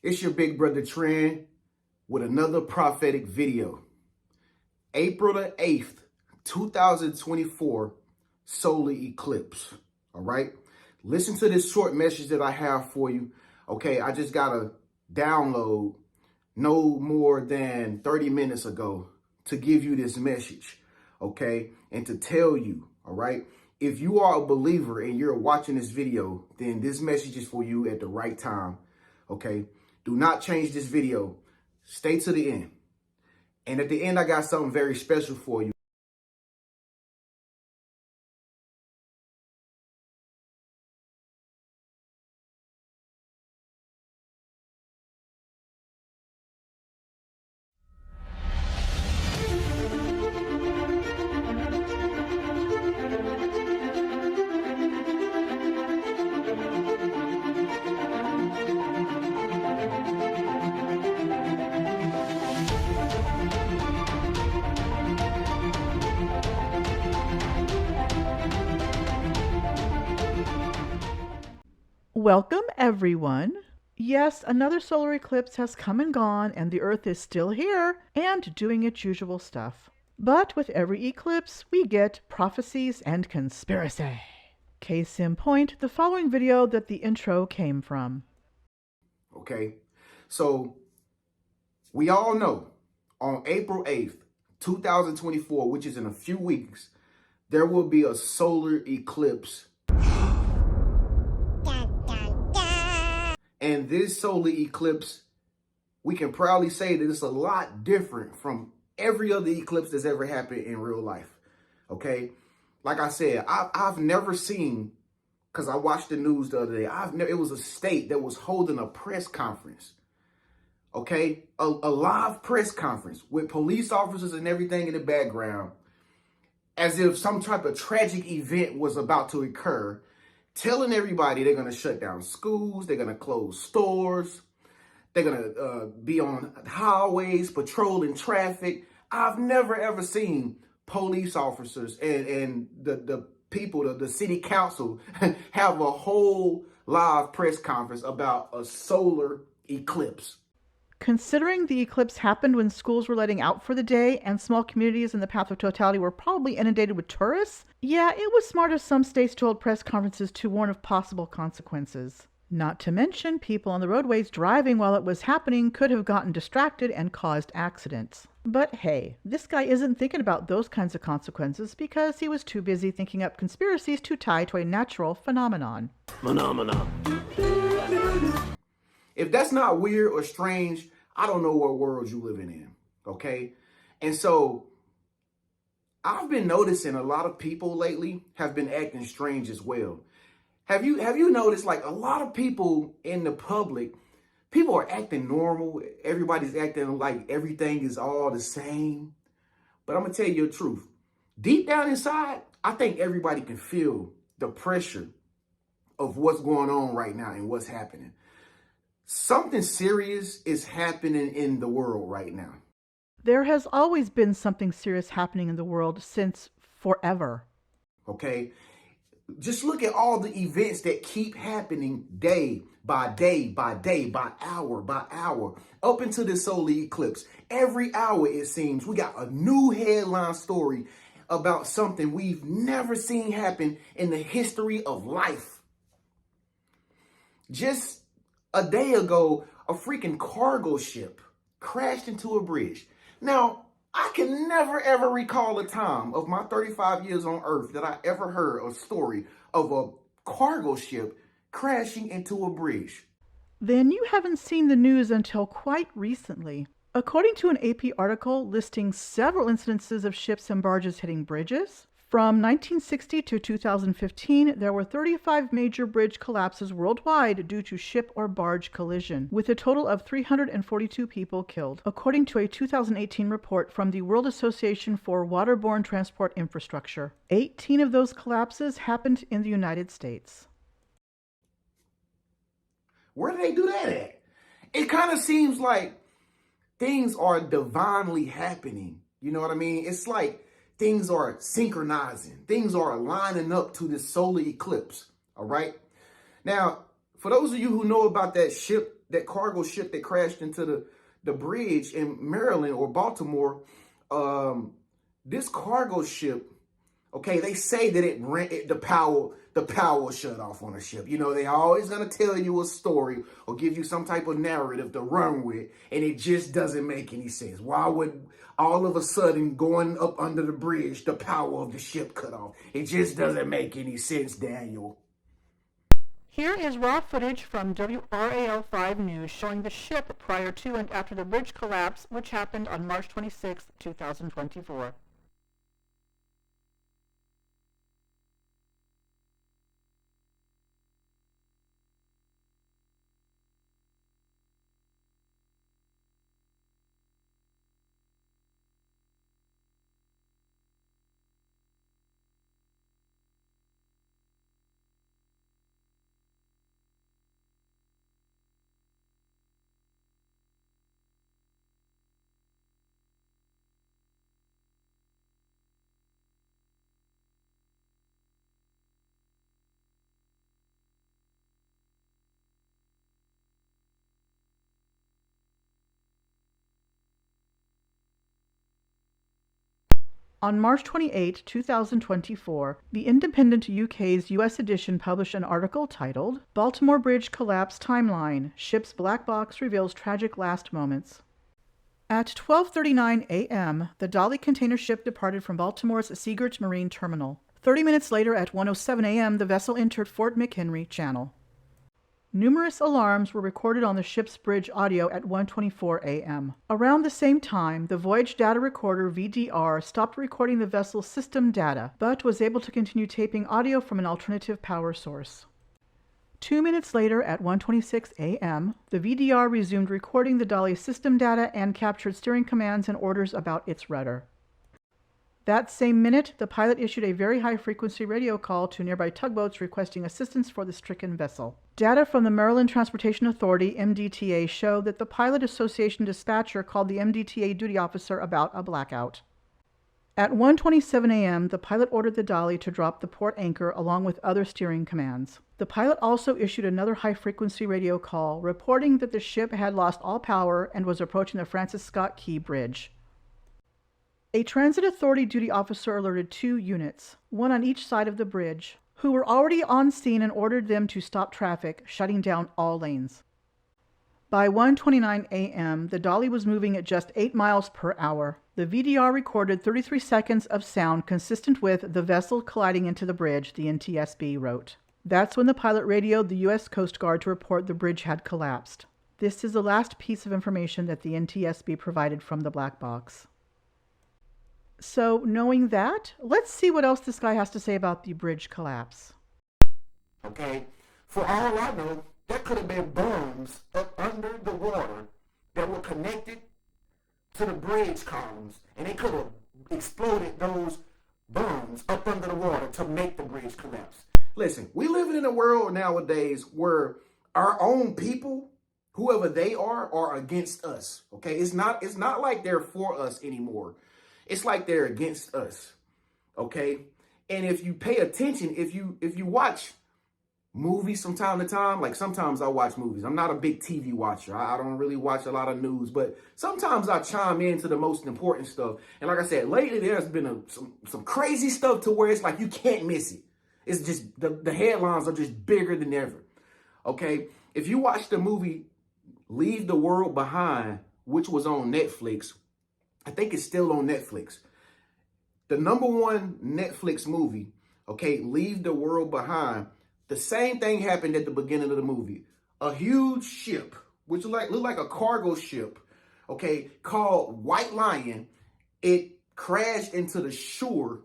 It's your big brother Tren with another prophetic video. April the 8th, 2024, solar eclipse. All right. Listen to this short message that I have for you. Okay. I just got a download no more than 30 minutes ago to give you this message. Okay. And to tell you, all right, if you are a believer and you're watching this video, then this message is for you at the right time. Okay. Do not change this video. Stay to the end. And at the end, I got something very special for you. Welcome, everyone. Yes, another solar eclipse has come and gone, and the Earth is still here and doing its usual stuff. But with every eclipse, we get prophecies and conspiracy. Case in point, the following video that the intro came from. Okay, so we all know on April 8th, 2024, which is in a few weeks, there will be a solar eclipse. And this solar eclipse, we can proudly say that it's a lot different from every other eclipse that's ever happened in real life. Okay. Like I said, I've never seen, because I watched the news the other day, it was a state that was holding a press conference. Okay. A live press conference with police officers and everything in the background, as if some type of tragic event was about to occur, telling everybody they're going to shut down schools, they're going to close stores, they're going to be on highways, patrolling traffic. I've never, ever seen police officers and the people, the city council, have a whole live press conference about a solar eclipse. Considering the eclipse happened when schools were letting out for the day and small communities in the path of totality were probably inundated with tourists, yeah, it was smart of some states to hold press conferences to warn of possible consequences. Not to mention, people on the roadways driving while it was happening could have gotten distracted and caused accidents. But hey, this guy isn't thinking about those kinds of consequences because he was too busy thinking up conspiracies to tie to a natural phenomenon. If that's not weird or strange, I don't know what world you living in, okay? And so I've been noticing a lot of people lately have been acting strange as well. Have you noticed, like, a lot of people in the public, people are acting normal. Everybody's acting like everything is all the same. But I'm going to tell you the truth. Deep down inside, I think everybody can feel the pressure of what's going on right now and what's happening. Something serious is happening in the world right now. There has always been something serious happening in the world since forever. Okay? Just look at all the events that keep happening day by day by day, by hour, up into the solar eclipse. Every hour, it seems, we got a new headline story about something we've never seen happen in the history of life. Just a day ago, a freaking cargo ship crashed into a bridge. Now, I can never, ever recall a time of my 35 years on Earth that I ever heard a story of a cargo ship crashing into a bridge. Then you haven't seen the news until quite recently. According to an AP article listing several incidences of ships and barges hitting bridges, from 1960 to 2015, there were 35 major bridge collapses worldwide due to ship or barge collision, with a total of 342 people killed, according to a 2018 report from the World Association for Waterborne Transport Infrastructure. 18 of those collapses happened in the United States. Where do they do that at? It kind of seems like things are divinely happening. You know what I mean? It's like things are synchronizing. Things are lining up to this solar eclipse. All right. Now, For those of you who know about that ship, that cargo ship that crashed into the bridge in Maryland or Baltimore, this cargo ship, okay, they say that the power shut off on a ship. You know, they always gonna tell you a story or give you some type of narrative to run with, and it just doesn't make any sense. Why would all of a sudden going up under the bridge, the power of the ship cut off? It just doesn't make any sense, Daniel. Here is raw footage from WRAL5 News showing the ship prior to and after the bridge collapse, which happened on March 26, 2024. On March 28, 2024, the Independent UK's US edition published an article titled, "Baltimore Bridge Collapse Timeline, Ship's Black Box Reveals Tragic Last Moments." At 12:39 a.m., the Dolly container ship departed from Baltimore's Seagirt Marine Terminal. 30 minutes later at 1:07 a.m., the vessel entered Fort McHenry Channel. Numerous alarms were recorded on the ship's bridge audio at 1:24 a.m. Around the same time, the Voyage Data Recorder VDR stopped recording the vessel's system data, but was able to continue taping audio from an alternative power source. 2 minutes later, at 1:26 a.m., the VDR resumed recording the Dolly's system data and captured steering commands and orders about its rudder. That same minute, the pilot issued a very high-frequency radio call to nearby tugboats requesting assistance for the stricken vessel. Data from the Maryland Transportation Authority, MDTA, showed that the Pilot Association dispatcher called the MDTA duty officer about a blackout. At 1:27 a.m., the pilot ordered the Dolly to drop the port anchor along with other steering commands. The pilot also issued another high-frequency radio call, reporting that the ship had lost all power and was approaching the Francis Scott Key Bridge. A Transit Authority duty officer alerted 2 units, one on each side of the bridge, who were already on scene and ordered them to stop traffic, shutting down all lanes. By 1:29 a.m., the Dolly was moving at just 8 miles per hour. The VDR recorded 33 seconds of sound consistent with the vessel colliding into the bridge, the NTSB wrote. That's when the pilot radioed the U.S. Coast Guard to report the bridge had collapsed. This is the last piece of information that the NTSB provided from the black box. So, knowing that, let's see what else this guy has to say about the bridge collapse. Okay, for all I know, there could have been bombs up under the water that were connected to the bridge columns, and they could have exploded those bombs up under the water to make the bridge collapse. Listen, we live in a world nowadays where our own people, whoever they are against us. Okay, it's not like they're for us anymore. It's like they're against us, okay? And if you pay attention, if you watch movies from time to time, like sometimes I watch movies. I'm not a big TV watcher. I don't really watch a lot of news, but sometimes I chime into the most important stuff. And like I said, lately there's been some crazy stuff to where it's like you can't miss it. It's just, the headlines are just bigger than ever, okay? If you watch the movie Leave the World Behind, which was on Netflix, I think it's still on Netflix. The #1 Netflix movie, okay, Leave the World Behind. The same thing happened at the beginning of the movie. A huge ship, which looked like a cargo ship, okay, called White Lion. It crashed into the shore,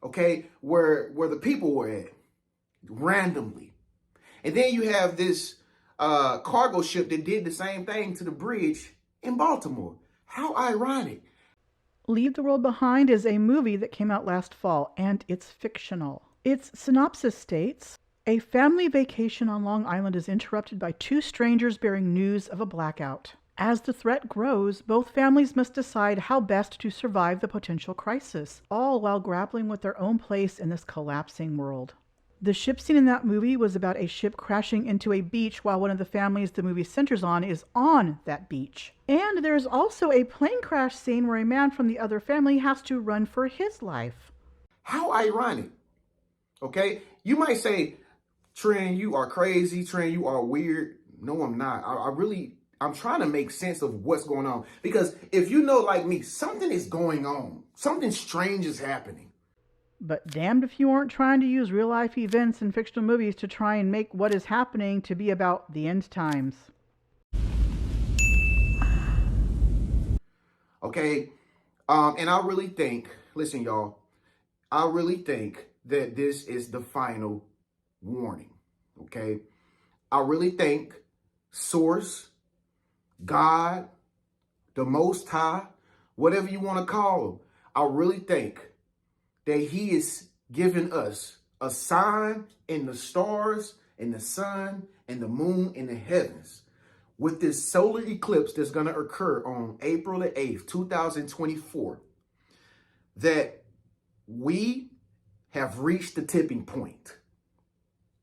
okay, where the people were at, randomly. And then you have this cargo ship that did the same thing to the bridge in Baltimore. How ironic. Leave the World Behind is a movie that came out last fall, and it's fictional. Its synopsis states, a family vacation on Long Island is interrupted by 2 strangers bearing news of a blackout. As the threat grows, both families must decide how best to survive the potential crisis, all while grappling with their own place in this collapsing world. The ship scene in that movie was about a ship crashing into a beach while one of the families the movie centers on is on that beach. And there's also a plane crash scene where a man from the other family has to run for his life. How ironic. Okay? You might say, Tren, you are crazy. Tren, you are weird. No, I'm not. I'm trying to make sense of what's going on. Because if you know, like me, something is going on. Something strange is happening. But damned if you aren't trying to use real-life events in fictional movies to try and make what is happening to be about the end times. Okay? And I really think, listen, y'all, I really think that this is the final warning. Okay? I really think Source, God, the Most High, whatever you want to call him, I really think that he is giving us a sign in the stars, in the sun, and the moon, in the heavens with this solar eclipse that's going to occur on April the 8th, 2024, that we have reached the tipping point.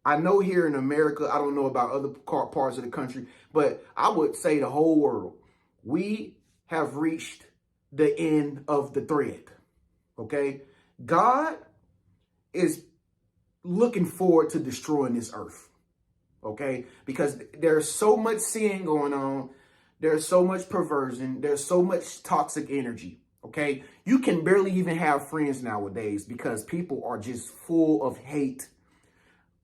I know here in America, I don't know about other parts of the country, but I would say the whole world, we have reached the end of the thread, okay? God is looking forward to destroying this earth, okay? Because there's so much sin going on. There's so much perversion. There's so much toxic energy, okay? You can barely even have friends nowadays because people are just full of hate,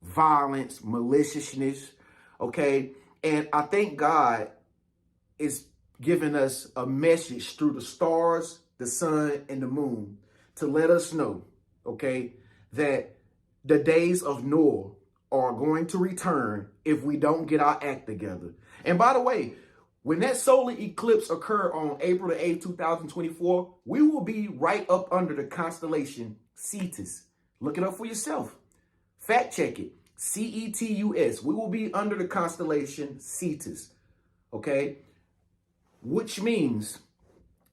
violence, maliciousness, okay? And I think God is giving us a message through the stars, the sun, and the moon to let us know, okay, that the days of Noah are going to return if we don't get our act together. And by the way, when that solar eclipse occur on April the 8th, 2024, we will be right up under the constellation Cetus. Look it up for yourself. Fact check it. Cetus. We will be under the constellation Cetus. Okay? Which means,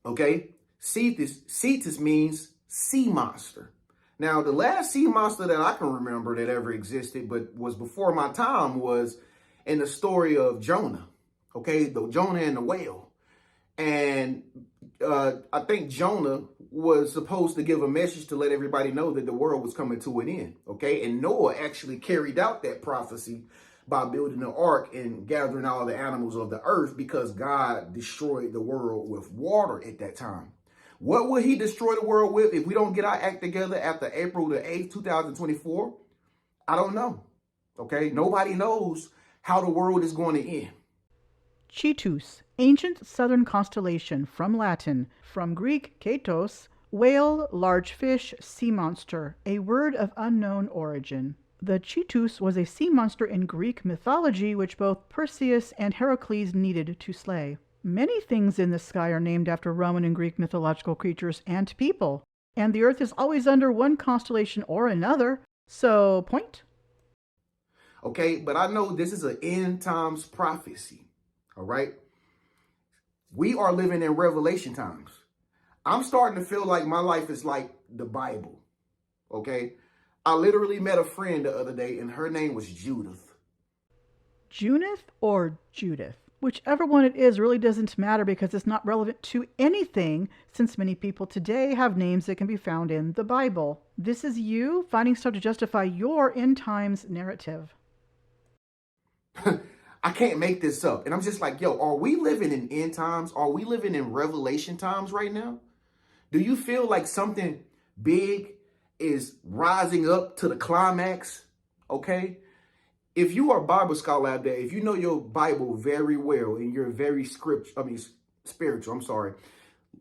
okay, Cetus means sea monster. Now, the last sea monster that I can remember that ever existed, but was before my time, was in the story of Jonah. Okay, the Jonah and the whale. And I think Jonah was supposed to give a message to let everybody know that the world was coming to an end. Okay, and Noah actually carried out that prophecy by building an ark and gathering all the animals of the earth because God destroyed the world with water at that time. What will he destroy the world with if we don't get our act together after April the 8th, 2024? I don't know. Okay, nobody knows how the world is going to end. Cetus, ancient southern constellation, from Latin, from Greek katos, whale, large fish, sea monster, a word of unknown origin. The Cetus was a sea monster in Greek mythology which both Perseus and Heracles needed to slay. Many things in the sky are named after Roman and Greek mythological creatures and people, and the Earth is always under one constellation or another, so point? Okay, but I know this is an end times prophecy, all right? We are living in Revelation times. I'm starting to feel like my life is like the Bible, okay? I literally met a friend the other day, and her name was Judith. Junith or Judith? Whichever one it is really doesn't matter because it's not relevant to anything, since many people today have names that can be found in the Bible. This is you finding stuff to justify your end times narrative. I can't make this up. And I'm just like, yo, are we living in end times? Are we living in Revelation times right now? Do you feel like something big is rising up to the climax? Okay? If you are a Bible scholar out there, if you know your Bible very well and you're very spiritual,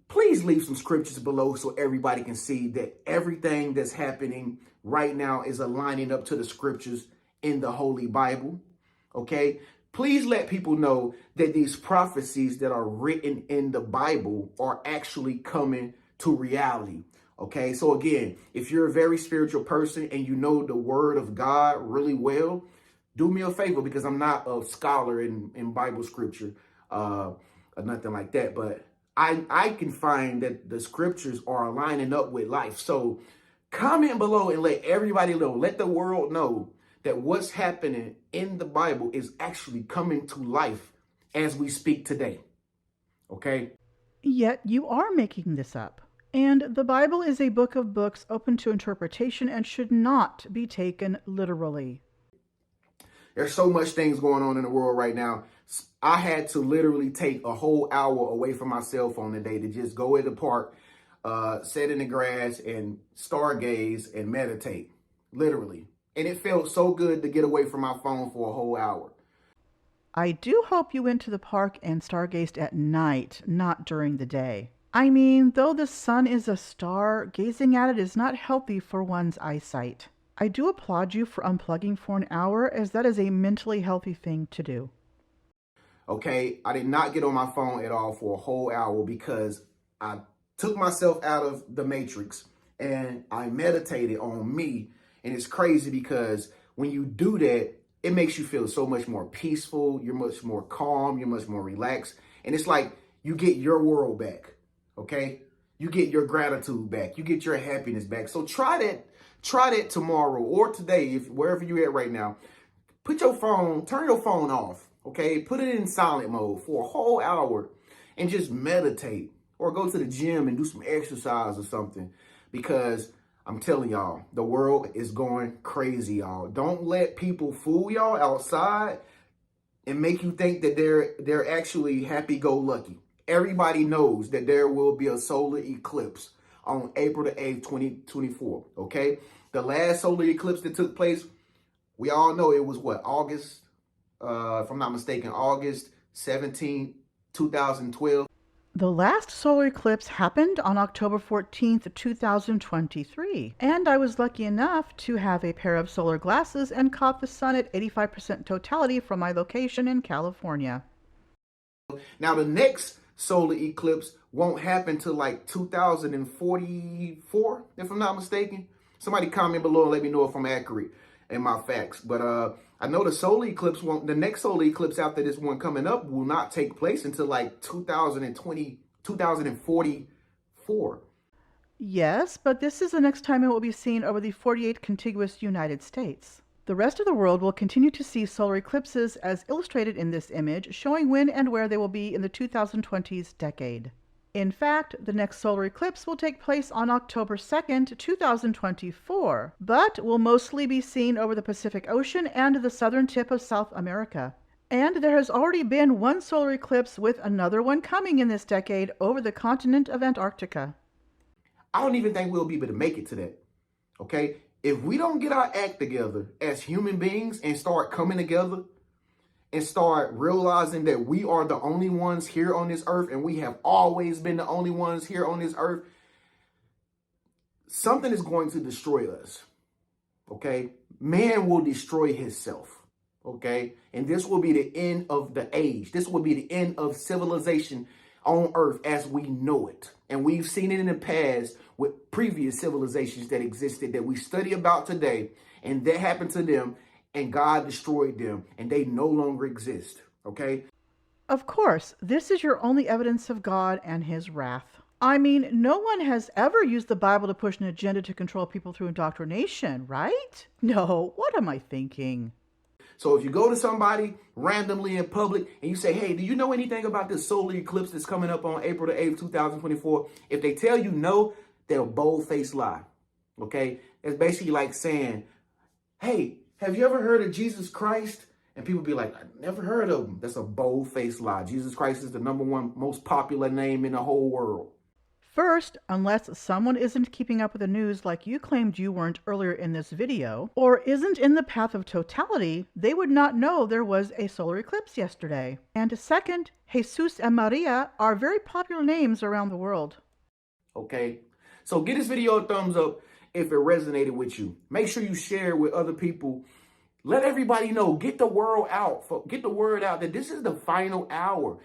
please leave some scriptures below so everybody can see that everything that's happening right now is aligning up to the scriptures in the Holy Bible. Okay? Please let people know that these prophecies that are written in the Bible are actually coming to reality. Okay? So again, if you're a very spiritual person and you know the word of God really well, do me a favor, because I'm not a scholar in Bible scripture or nothing like that. But I can find that the scriptures are lining up with life. So comment below and let everybody know. Let the world know that what's happening in the Bible is actually coming to life as we speak today. Okay? Yet you are making this up. And the Bible is a book of books open to interpretation and should not be taken literally. There's so much things going on in the world right now. I had to literally take a whole hour away from my cell phone today to just go in the park, sit in the grass and stargaze and meditate, literally. And it felt so good to get away from my phone for a whole hour. I do hope you went to the park and stargazed at night, not during the day. I mean, though the sun is a star, gazing at it is not healthy for one's eyesight. I do applaud you for unplugging for an hour, as that is a mentally healthy thing to do. Okay, I did not get on my phone at all for a whole hour because I took myself out of the matrix and I meditated on me. And it's crazy because when you do that, it makes you feel so much more peaceful. You're much more calm. You're much more relaxed. And it's like you get your world back. Okay, you get your gratitude back. You get your happiness back. So try that tomorrow or today, if wherever you're at right now. Turn your phone off. Okay, put it in silent mode for a whole hour and just meditate, or go to the gym and do some exercise or something, because I'm telling y'all, the world is going crazy, y'all. Don't let people fool y'all outside and make you think that they're actually happy-go-lucky. Everybody knows that there will be a solar eclipse on April the 8th, 2024, okay? The last solar eclipse that took place, we all know it was what, August, if I'm not mistaken, August 17, 2012. The last solar eclipse happened on October 14th, 2023, and I was lucky enough to have a pair of solar glasses and caught the sun at 85% totality from my location in California. Now, the next solar eclipse won't happen till like 2044, if I'm not mistaken. Somebody comment below and let me know if I'm accurate in my facts. But I know the next solar eclipse after this one coming up will not take place until like 2044. Yes, but this is the next time it will be seen over the 48 contiguous United States. The rest of the world will continue to see solar eclipses as illustrated in this image, showing when and where they will be in the 2020s decade. In fact, the next solar eclipse will take place on October 2nd, 2024, but will mostly be seen over the Pacific Ocean and the southern tip of South America. And there has already been one solar eclipse with another one coming in this decade over the continent of Antarctica. I don't even think we'll be able to make it to that, okay? If we don't get our act together as human beings and start coming together and start realizing that we are the only ones here on this earth and we have always been the only ones here on this earth, something is going to destroy us, okay? Man will destroy himself, okay? And this will be the end of the age. This will be the end of civilization on earth as we know it. And we've seen it in the past with previous civilizations that existed that we study about today, and that happened to them, and God destroyed them, and they no longer exist, okay? Of course, this is your only evidence of God and his wrath. I mean, no one has ever used the Bible to push an agenda to control people through indoctrination, right? No, what am I thinking? So if you go to somebody randomly in public and you say, hey, do you know anything about this solar eclipse that's coming up on April the 8th, 2024? If they tell you no, they're a bold-faced lie, okay? It's basically like saying, hey, have you ever heard of Jesus Christ? And people be like, I never heard of him. That's a bold-faced lie. Jesus Christ is the #1 most popular name in the whole world. First, unless someone isn't keeping up with the news like you claimed you weren't earlier in this video, or isn't in the path of totality, they would not know there was a solar eclipse yesterday. And second, Jesus and Maria are very popular names around the world. Okay, so give this video a thumbs up if it resonated with you. Make sure you share it with other people. Let everybody know. Get the word out. Get the word out that this is the final hour.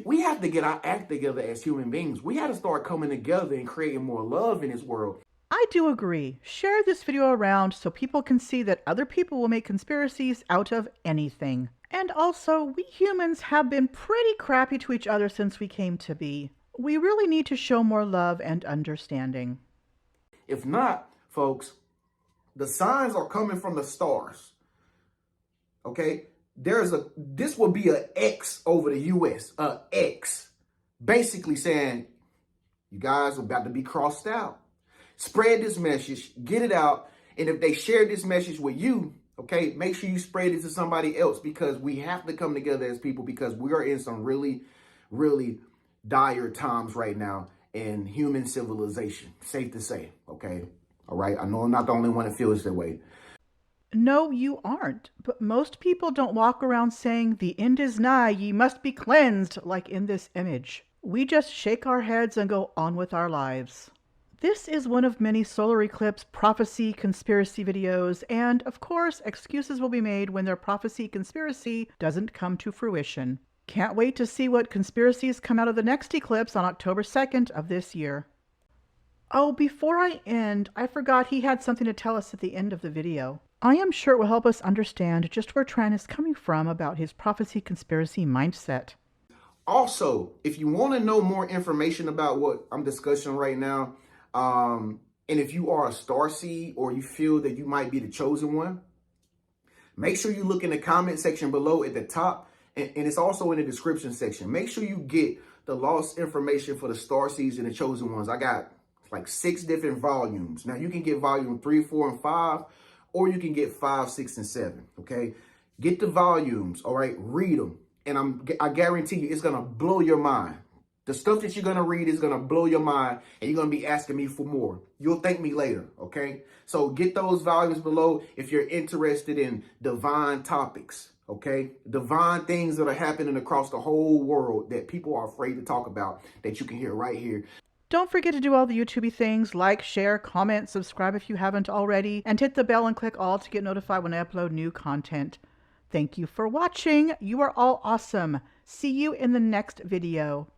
We have to get our act together as human beings. We have to start coming together and creating more love in this world. I do agree. Share this video around so people can see that other people will make conspiracies out of anything. And also, we humans have been pretty crappy to each other since we came to be. We really need to show more love and understanding. If not, folks, the signs are coming from the stars. okay? This will be a X over the US, a X, basically saying you guys are about to be crossed out. Spread this message, get it out, and if they share this message with you, okay, make sure you spread it to somebody else, because we have to come together as people, because we are in some really, really dire times right now in human civilization. Safe to say, okay? All right, I know I'm not the only one that feels that way. No, you aren't. But most people don't walk around saying, "The end is nigh, ye must be cleansed," like in this image. We just shake our heads and go on with our lives. This is one of many solar eclipse prophecy conspiracy videos, and of course, excuses will be made when their prophecy conspiracy doesn't come to fruition. Can't wait to see what conspiracies come out of the next eclipse on October 2nd of this year. Oh, before I end, I forgot he had something to tell us at the end of the video. I am sure it will help us understand just where Tran is coming from about his prophecy conspiracy mindset. Also, if you want to know more information about what I'm discussing right now, and if you are a starseed or you feel that you might be the chosen one, make sure you look in the comment section below at the top, and it's also in the description section. Make sure you get the lost information for the starseeds and the chosen ones. I got like 6 different volumes. Now you can get volume 3, 4, and 5, or you can get 5, 6, and 7. Okay, get the volumes. All right, read them, and I guarantee you it's gonna blow your mind. The stuff that you're going to read is going to blow your mind, and you're going to be asking me for more. You'll thank me later, okay? So get those volumes below if you're interested in divine topics, okay? Divine things that are happening across the whole world that people are afraid to talk about, that you can hear right here. Don't forget to do all the YouTubey things, like, share, comment, subscribe if you haven't already, and hit the bell and click all to get notified when I upload new content. Thank you for watching. You are all awesome. See you in the next video.